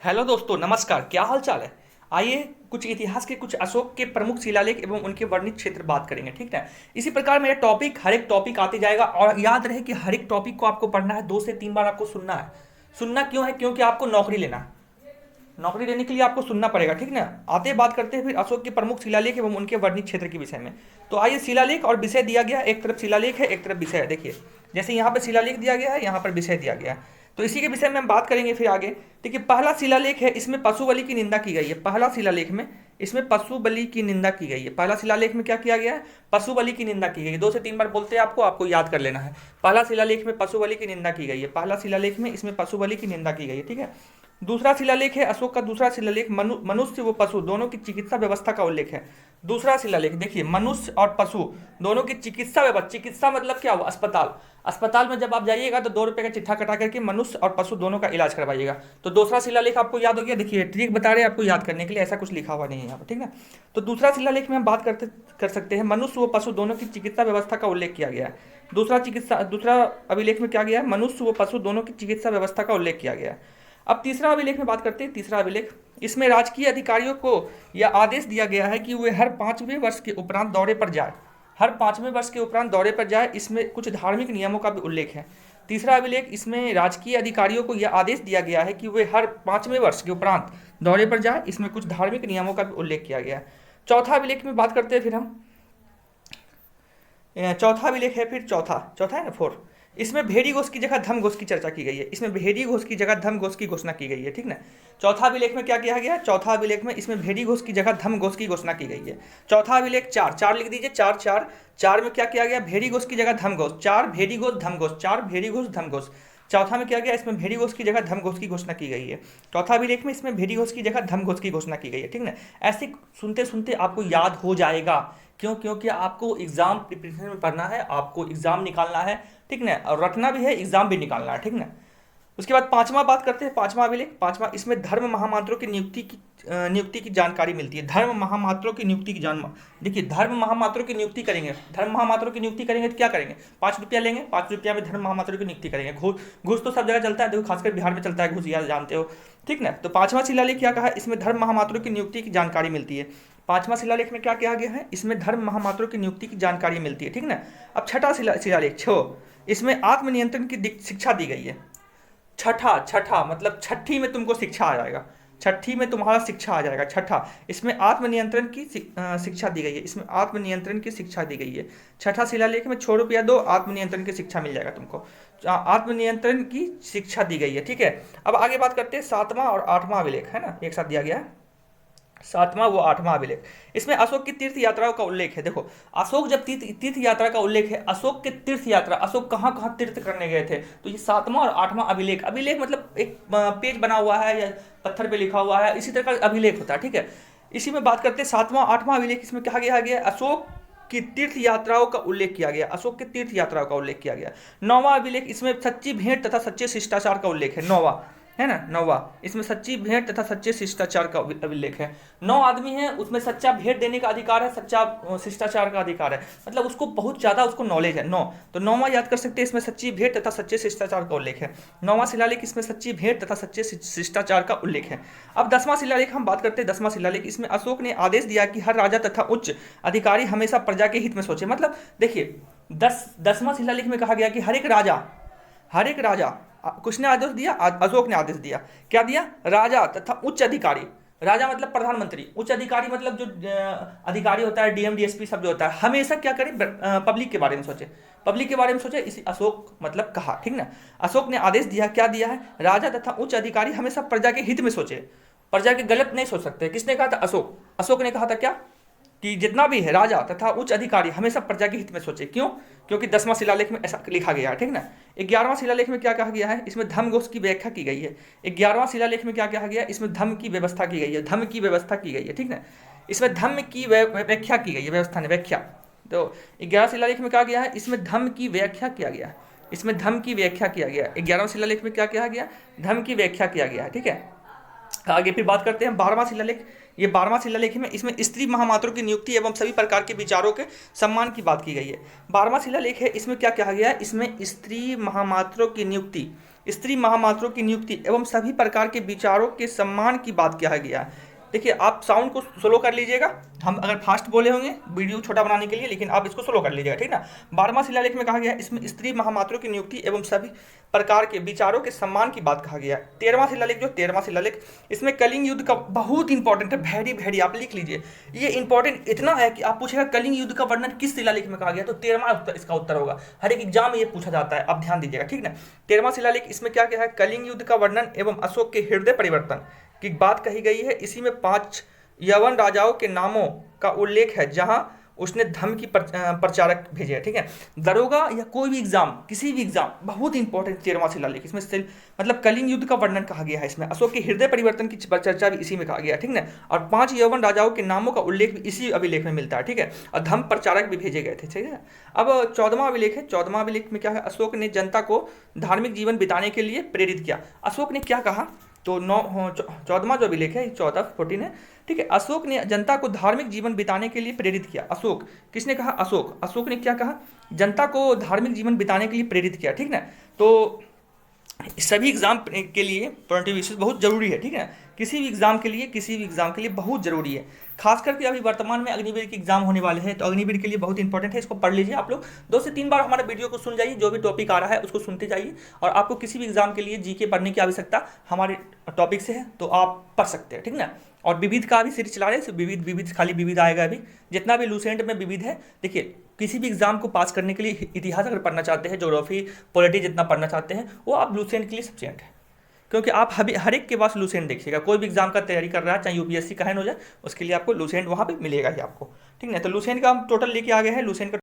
Hello दोस्तों, नमस्कार। क्या हाल चाल है। आइए कुछ इतिहास के कुछ अशोक के प्रमुख शिलालेख एवं उनके वर्णित क्षेत्र बात करेंगे, ठीक है। इसी प्रकार मेरा टॉपिक हर एक टॉपिक आते जाएगा और याद रहे कि हर एक टॉपिक को आपको पढ़ना है, 2 से 3 बार आपको सुनना है। सुनना क्यों है? क्योंकि आपको नौकरी लेना है। नौकरी लेने के लिए आपको सुनना पड़ेगा, ठीक ना। आते बात करते हैं फिर अशोक के प्रमुख शिलालेख एवं उनके वर्णित क्षेत्र के विषय में। तो आइए, शिलालेख और विषय दिया गया है, एक तरफ शिलालेख है एक तरफ विषय है। देखिए, जैसे यहाँ पर शिलालेख दिया गया है, यहाँ पर विषय दिया गया है। तो इसी के विषय में हम बात करेंगे फिर आगे। देखिए, पहला शिलालेख है, इसमें पशु बलि की निंदा की गई है। पहला शिलालेख में इसमें पशु बलि की निंदा की गई है। पहला शिलालेख में क्या किया गया है? पशु बलि की निंदा की गई है। 2 से 3 बार बोलते हैं, आपको याद कर लेना है। पहला शिलालेख में पशु बलि की निंदा की गई है। पहला शिलालेख में इसमें पशु बलि की निंदा की गई है, ठीक है। दूसरा शिलालेख है अशोक का दूसरा शिलालेख, मनुष्य व पशु दोनों की चिकित्सा व्यवस्था का उल्लेख है। दूसरा शिलालेख देखिए, मनुष्य और पशु दोनों की चिकित्सा व्यवस्था। चिकित्सा मतलब क्या हुआ? अस्पताल। अस्पताल में जब आप जाइएगा तो 2 रुपए का चिट्ठा कटा करके मनुष्य और पशु दोनों का इलाज करवाइएगा। तो दूसरा शिलालेख आपको याद हो गया। देखिए, ट्रिक बता रहे हैं आपको याद करने के लिए, ऐसा कुछ लिखा हुआ नहीं है यहाँ पर, ठीक है। तो दूसरा शिलालेख में हम बात कर सकते हैं, मनुष्य व पशु दोनों की चिकित्सा व्यवस्था का उल्लेख किया गया है। दूसरा अभिलेख में क्या गया है? मनुष्य व पशु दोनों की चिकित्सा व्यवस्था का उल्लेख किया गया है। अब तीसरा अभिलेख में बात करते हैं। तीसरा अभिलेख, इसमें राजकीय अधिकारियों को यह आदेश दिया गया है कि वे हर 5वें वर्ष के उपरांत दौरे पर जाए। हर 5वें वर्ष के उपरांत दौरे पर जाए। इसमें कुछ धार्मिक नियमों का भी उल्लेख है। तीसरा अभिलेख, इसमें राजकीय अधिकारियों को यह आदेश दिया गया है कि वे हर 5वें वर्ष के उपरांत दौरे पर जाए। इसमें कुछ धार्मिक नियमों का भी उल्लेख किया गया है। चौथा अभिलेख में बात करते हैं फिर हम। चौथा अभिलेख है फिर चौथा चौथा है ना, 4। इसमें भेड़ी घोष की जगह धम घोष की चर्चा की गई है। इसमें भेड़ी घोष की जगह धम घोष की घोषणा की गई है, ठीक ना। चौथा अभिलेख में क्या किया गया? चौथा अभिलेख में इसमें भेड़ी घोष की जगह धम घोष की घोषणा की गई है। चौथा अभिलेख 4 4 लिख दीजिए। 4 4 4 में क्या किया गया? भेड़ी घोष की जगह धम घोष। 4 भेड़ी घोष धम घोष। 4 भेड़ी घोष धम घोष। चौथा में क्या गया? इसमें भेड़ी घोष की जगह धम घोष की घोषणा की गई है। चौथा अभिलेख में इसमें भेड़ी घोष की जगह धम घोष की घोषणा की गई है, ठीक ना। ऐसे सुनते सुनते आपको याद हो जाएगा। क्यों? क्योंकि आपको एग्जाम प्रिपरेशन में पढ़ना है, आपको एग्जाम निकालना है, ठीक ना। और रटना भी है, एग्जाम भी निकालना है, ठीक ना। उसके बाद पांचवा बात करते हैं, पांचवा अभिलेख। पांचवा, इसमें धर्म महामात्रों की नियुक्ति की जानकारी मिलती है। धर्म महामात्रों की नियुक्ति की देखिए, धर्म महामात्रों की नियुक्ति करेंगे। धर्म महामात्रों की नियुक्ति करेंगे तो क्या करेंगे? 5 रुपया लेंगे, 5 रुपया में धर्म महामात्रों की नियुक्ति करेंगे। घूस घूस तो सब जगह चलता है, देखो खासकर बिहार में चलता है घूस, यार जानते हो, ठीक ना। तो पांचवा शिलालेख क्या कहा? इसमें धर्म महामात्रों की नियुक्ति की जानकारी मिलती है। पांचवा शिलालेख में क्या किया गया है? इसमें धर्म महामात्रों की नियुक्ति की जानकारी मिलती है, ठीक ना। अब छठा शिलालेख 6, इसमें आत्मनियंत्रण की शिक्षा दी गई है। छठा छठा मतलब छठी में तुमको शिक्षा आ जाएगा। छठी में तुम्हारा शिक्षा आ जाएगा। छठा, इसमें आत्मनियंत्रण की शिक्षा दी गई है। इसमें आत्मनियंत्रण की शिक्षा दी गई है। छठा शिलालेख में 6 रुपया दो, आत्मनियंत्रण की शिक्षा मिल जाएगा तुमको। आत्मनियंत्रण की शिक्षा दी गई है, ठीक है। अब आगे बात करते हैं, 7वां और 8वां अभिलेख है ना, एक साथ दिया गया है। 7वां व 8वां अभिलेख, इसमें अशोक की तीर्थ यात्राओं का उल्लेख है। देखो, अशोक जब तीर्थ यात्रा का उल्लेख है, अशोक के तीर्थ यात्रा, अशोक कहाँ कहाँ तीर्थ करने गए थे, तो ये 7वां और 8वां अभिलेख। अभिलेख मतलब एक पेज बना हुआ है या पत्थर पे लिखा हुआ है, इसी तरह का अभिलेख होता है, ठीक है। इसी में बात करते हैं 7वां 8वां अभिलेख। इसमें कहा गया अशोक की तीर्थ यात्राओं का उल्लेख किया गया। अशोक के तीर्थ यात्राओं का उल्लेख किया गया। 9वां अभिलेख, इसमें सच्ची भेंट तथा सच्चे शिष्टाचार का उल्लेख है। 9वां है ना, 9वां, इसमें सच्ची भेंट तथा सच्चे शिष्टाचार का अभिलेख है। 9 आदमी हैं, उसमें सच्चा भेंट देने का अधिकार है, सच्चा शिष्टाचार का अधिकार है, मतलब उसको बहुत ज्यादा उसको नॉलेज है। 9, तो 9वां याद कर सकते हैं, इसमें सच्ची भेंट तथा सच्चे शिष्टाचार का उल्लेख है। 9वां शिलालेख, इसमें सच्ची भेंट तथा सच्चे शिष्टाचार का उल्लेख है। अब 10वां शिलालेख हम बात करते हैं। 10वां शिलालेख, इसमें अशोक ने आदेश दिया कि हर राजा तथा उच्च अधिकारी हमेशा प्रजा के हित में सोचे। मतलब देखिए, 10वां शिलालेख में कहा गया कि हर एक राजा, कुछ ने आदेश दिया, अशोक ने आदेश दिया। क्या दिया? राजा तथा उच्च अधिकारी, राजा मतलब प्रधानमंत्री, उच्च अधिकारी मतलब जो अधिकारी होता है, डीएम डीएसपी सब जो होता है, हमेशा क्या करें? पब्लिक के बारे में सोचे, पब्लिक के बारे में सोचे। इसी अशोक मतलब कहा, ठीक ना। अशोक ने आदेश दिया, क्या दिया है? राजा तथा उच्च अधिकारी हमेशा प्रजा के हित में सोचे, प्रजा के गलत नहीं सोच सकते। किसने कहा था? अशोक। अशोक ने कहा था क्या कि जितना भी है राजा तथा उच्च अधिकारी हमेशा प्रजा के हित में सोचे। क्यों? क्योंकि 10वां शिलालेख में ऐसा लिखा गया है, ठीक ना। 11वां शिलालेख में क्या कहा गया है? इसमें धर्म घोष की व्याख्या की गई है। 11वां शिलालेख में क्या कहा गया? इसमें धर्म की व्यवस्था की गई है। धर्म की व्यवस्था की गई है, ठीक ना। इसमें धर्म की व्याख्या की गई है, व्यवस्था ने व्याख्या। तो 11 शिलालेख में कहा गया है, इसमें धर्म की व्याख्या किया गया है। इसमें धर्म की व्याख्या किया गया। 11वां शिलालेख में क्या कहा गया? धर्म की व्याख्या किया गया है, ठीक है। आगे फिर बात करते हैं 12वां शिलालेख। ये 12वां शिलालेख में इसमें स्त्री महामात्रों की नियुक्ति एवं सभी प्रकार के विचारों के सम्मान की बात की गई है। 12वां शिलालेख है, इसमें क्या कहा गया है, इसमें स्त्री महामात्रों की नियुक्ति, स्त्री महामात्रों की नियुक्ति एवं सभी प्रकार के विचारों के सम्मान की बात कहा गया है। देखिए आप साउंड को स्लो कर लीजिएगा, हम अगर फास्ट बोले होंगे वीडियो छोटा बनाने के लिए, लेकिन आप इसको स्लो कर लीजिएगा, ठीक ना। 12वां शिलालेख में कहा गया है इसमें स्त्री महामात्रों की नियुक्ति एवं सभी प्रकार के विचारों के सम्मान की बात कहा गया है। 13वां शिलालेख, जो 13वां शिलालेख, इसमें कलिंग युद्ध का बहुत इंपॉर्टेंट है, वेरी वेरी, आप लिख लीजिए। ये इंपॉर्टेंट इतना है कि आप पूछेगा कलिंग युद्ध का वर्णन किस शिलालेख में कहा गया, तो 13वां इसका उत्तर होगा। हर एक एग्जाम में ये पूछा जाता है, आप ध्यान दीजिएगा, ठीक ना। 13वां शिलालेख, इसमें क्या क्या है, कलिंग युद्ध का वर्णन एवं अशोक के हृदय परिवर्तन की बात कही गई है। इसी में 5 यवन राजाओं के नामों का उल्लेख है जहां उसने धर्म की प्रचारक भेजे हैं, ठीक है। दरोगा या कोई भी एग्जाम, किसी भी एग्जाम, बहुत इंपॉर्टेंट 13वां शिलालेख, इसमें मतलब कलिंग युद्ध का वर्णन कहा गया है, इसमें अशोक के हृदय परिवर्तन की चर्चा भी इसी में कहा गया है, ठीक ना। और 5 यवन राजाओं के नामों का उल्लेख भी इसी अभिलेख में मिलता है, ठीक है। और धर्म प्रचारक भी भेजे गए थे, ठीक है। अब 14वां अभिलेख है, 14वां अभिलेख में क्या है, अशोक ने जनता को धार्मिक जीवन बिताने के लिए प्रेरित किया। अशोक ने क्या कहा, तो 14वां जो अभिलेख है, 14 है, ठीक है। अशोक ने जनता को धार्मिक जीवन बिताने के लिए प्रेरित किया। अशोक, किसने कहा, अशोक ने क्या कहा, जनता को धार्मिक जीवन बिताने के लिए प्रेरित किया, ठीक ना। तो सभी एग्जाम के लिए पॉइंटिव विशेष बहुत जरूरी है, ठीक है। किसी भी एग्जाम के लिए बहुत जरूरी है। खास करके अभी वर्तमान में अग्निवीर के एग्जाम होने वाले हैं, तो अग्निवीर के लिए बहुत इंपॉर्टेंट है, इसको पढ़ लीजिए आप लोग। 2 से 3 बार हमारे वीडियो को सुन जाइए, जो भी टॉपिक आ रहा है उसको सुनते जाइए। और आपको किसी भी एग्जाम के लिए जीके पढ़ने की आवश्यकता हमारे टॉपिक से है, तो आप पढ़ सकते हैं, ठीक ना। और विविध का भी सीरीज चला रहे हैं, विविध खाली विविध आएगा अभी, जितना भी लूसेंट में विविध है। देखिए किसी भी एग्जाम को पास करने के लिए इतिहास अगर पढ़ना चाहते हैं, ज्योग्राफी, पॉलिटी जितना पढ़ना चाहते हैं, वो आप लूसेंट के लिए सफिशिएंट है। क्योंकि आप हर एक के पास लूसेंट देखिएगा, कोई भी एग्जाम का तैयारी कर रहा है, चाहे यूपीएससी का है हो जाए, उसके लिए आपको लूसेंट वहाँ पे मिलेगा ही आपको, ठीक है। तो लूसेंट का हम टोटल लेके आ गए हैं, लूसेंट का